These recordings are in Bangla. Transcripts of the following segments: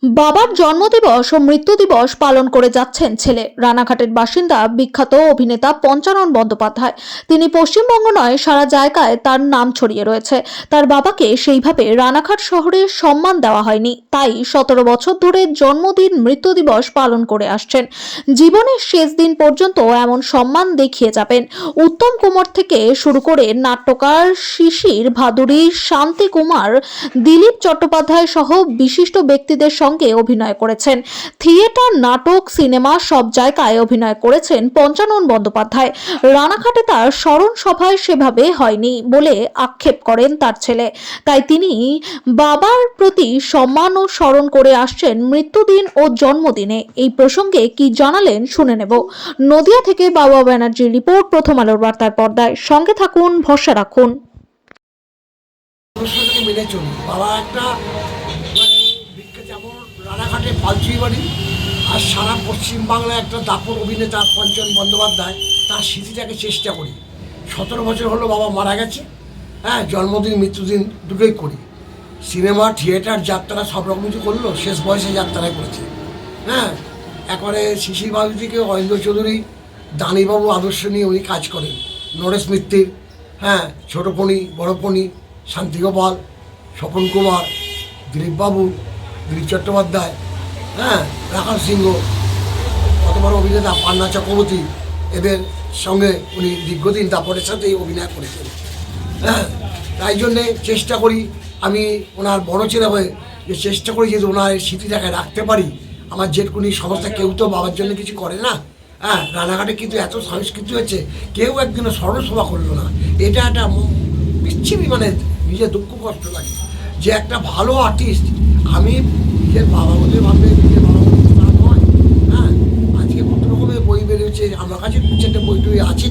বাবার জন্মদিবস ও মৃত্যু দিবস পালন করে যাচ্ছেন ছেলে। রানাঘাটের বাসিন্দা বিখ্যাত অভিনেতা পঞ্চানন বন্দ্যোপাধ্যায়। তিনি পশ্চিমবঙ্গ নয়, সারা জায়গায় তার নাম ছড়িয়ে রয়েছে। তার বাবাকে সেইভাবে রানাঘাট শহরে সম্মান দেওয়া হয়নি, তাই 17 বছর ধরে জন্মদিন মৃত্যু দিবস পালন করে আসছেন। জীবনের শেষ দিন পর্যন্ত এমন সম্মান দেখিয়ে যাবেন। উত্তম কুমার থেকে শুরু করে নাট্যকার শিশির ভাদুড়ী, শান্তি কুমার, দিলীপ চট্টোপাধ্যায় সহ বিশিষ্ট ব্যক্তিদের সঙ্গে অভিনয় করেছেন। থিয়েটার, নাটক, সিনেমা সব জায়গায় অভিনয় করেছেন পঞ্চানন বন্দ্যোপাধ্যায়। রানাঘাটে তার স্মরণ সভায় সেভাবে হয়নি বলে আক্ষেপ করেন তার ছেলে। তাই তিনি বাবার প্রতি সম্মান ও স্মরণ করে আসছেন মৃত্যুদিন ও জন্মদিনে। এই প্রসঙ্গে কি জানালেন শুনে নেব। নদিয়া থেকে বাবা ব্যানার্জির রিপোর্ট, প্রথম আলোর বার্তার পর্দায়। সঙ্গে থাকুন, ভরসা রাখুন। মেনে চলি। বাবা একটা বিখ্যাত, যেমন রানাঘাটে পালচুই বাড়ি, আর সারা পশ্চিমবাংলায় একটা দাপট অভিনেতা পঞ্চানন বন্দ্যোপাধ্যায়, তার স্মৃতিটাকে চেষ্টা করি। 17 বছর হলো বাবা মারা গেছে। জন্মদিন মৃত্যুদিন দুটোই করি। সিনেমা, থিয়েটার, যাত্রা সব রকম কিছু করলো, শেষ বয়সে যাত্রায় করেছে। একবারে শিশির বাবু থেকে অরিন্দ্র চৌধুরী, দানিবাবু আদর্শ নিয়ে উনি কাজ করেন। নরেশ মিত্তির, ছোট পণি, বড় পণি, শান্তিগোপাল, স্বপন কুমার, দিলীপবাবু, দিলীপ চট্টোপাধ্যায়, রাখাল সিংহ, কত বড় অভিনেতা পান্না চক্রবর্তী, এদের সঙ্গে উনি দীর্ঘদিন দাপটের সাথেই অভিনয় করেছেন। তাই জন্যে চেষ্টা করি, আমি ওনার বড় ছেলে হয়ে যে চেষ্টা করি যদি ওনার স্মৃতিটাকে রাখতে পারি। আমার যেটুকুনি সমস্যা, কেউ তো বাবার জন্য কিছু করে না। রানাঘাটে কিন্তু এত সংস্কৃতি হচ্ছে, কেউ একদিনও স্মরণসভা করলো না। এটা একটা বিচ্ছিরি, মানে নিজের দুঃখ কষ্ট লাগে যে একটা ভালো আর্টিস্ট, আমি নিজের বাবা বলে ভাবলে নিজের বাবা বলে তারা নয়। আজকে কত রকমের বই বেরিয়েছে, আমার কাছে 2-4টে বই টই আছে।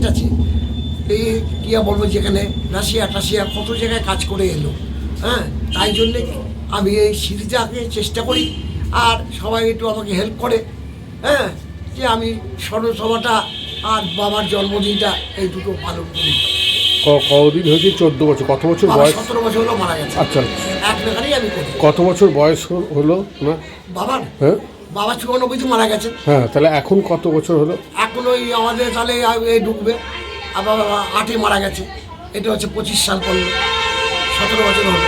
এই কী বলবো, যেখানে রাশিয়া টাশিয়া কত জায়গায় কাজ করে এলো। তাই জন্যে আমি এই স্মৃতিটাকে চেষ্টা করি, আর সবাই একটু আমাকে হেল্প করে। যে আমি স্মরণসভাটা আর বাবার জন্মদিনটা এই দুটো পালন করি। কতদিন হয়েছে? 14 বছর। কত বছর বয়স? 17 বছর হলো মারা গেছে। আচ্ছা, এক নাগারই আমি করি। কত বছর বয়স হলো না বাবার? বাবা 94 মারা গেছে। তাহলে এখন কত বছর হলো? এখন ওই আমাদের তাহলে এই ঢুকবে, আবার 8-এ মারা গেছে। এটা হচ্ছে 25 সাল পড়লো, 17 বছর হলো।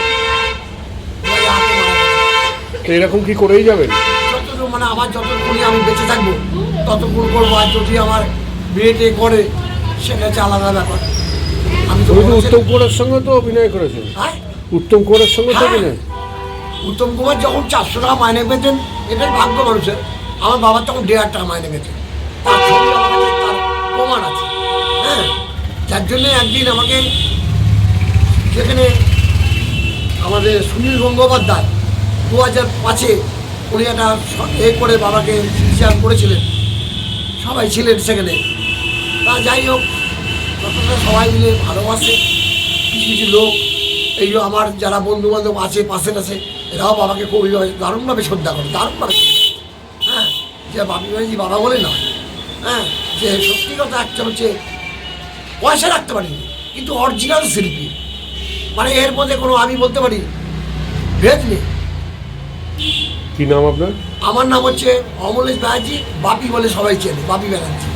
ওই 8-এ মারা গেছে। এরকম কি করেই যাবেন? যতটুকু মানে আমার যতক্ষণই আমি বেঁচে থাকবো ততক্ষণ করবো। আর যদি আমার বিয়েটে করে সেটা হচ্ছে আলাদা ব্যাপার। আমি তো উত্তম কুমারের সঙ্গে তো অভিনয় করেছেন। উত্তম কুমারের সঙ্গে তো অভিনয়। উত্তম কুমার যখন 400 টাকা মাইনে পেতেন, এটাই ভাগ্য মানুষের। আমার বাবার তখন 1,500 টাকা মাইনে পেতেন। তার ছবি আমার কাছে, তার প্রমাণ আছে। যার জন্যে একদিন আমাকে, যেখানে আমাদের সুনীল গঙ্গোপাধ্যায় 2005-এ উনি একটা করে বাবাকে চিকিৎসা করেছিলেন, সবাই ছিলেন সেখানে। তা যাই হোক, যতটা সবাই মিলে ভালোবাসে। কিছু কিছু লোক, এই আমার যারা বন্ধু বান্ধব আছে পাশে আছে, এরাও বাবাকে খুব দারুণভাবে শ্রদ্ধা করে, দারুণভাবে। যে বাপি ভাইজি বাবা বলে না, যে সত্যি কথা একটা হচ্ছে পয়সা রাখতে পারিনি, কিন্তু অরিজিনাল শিল্পী, মানে এর মধ্যে কোনো আমি বলতে পারি ভেদ নেই। কি নাম আপনার? আমার নাম হচ্ছে অমলেশ ব্যানার্জি, বাপি বলে সবাই চেনে, বাপি ব্যানার্জি।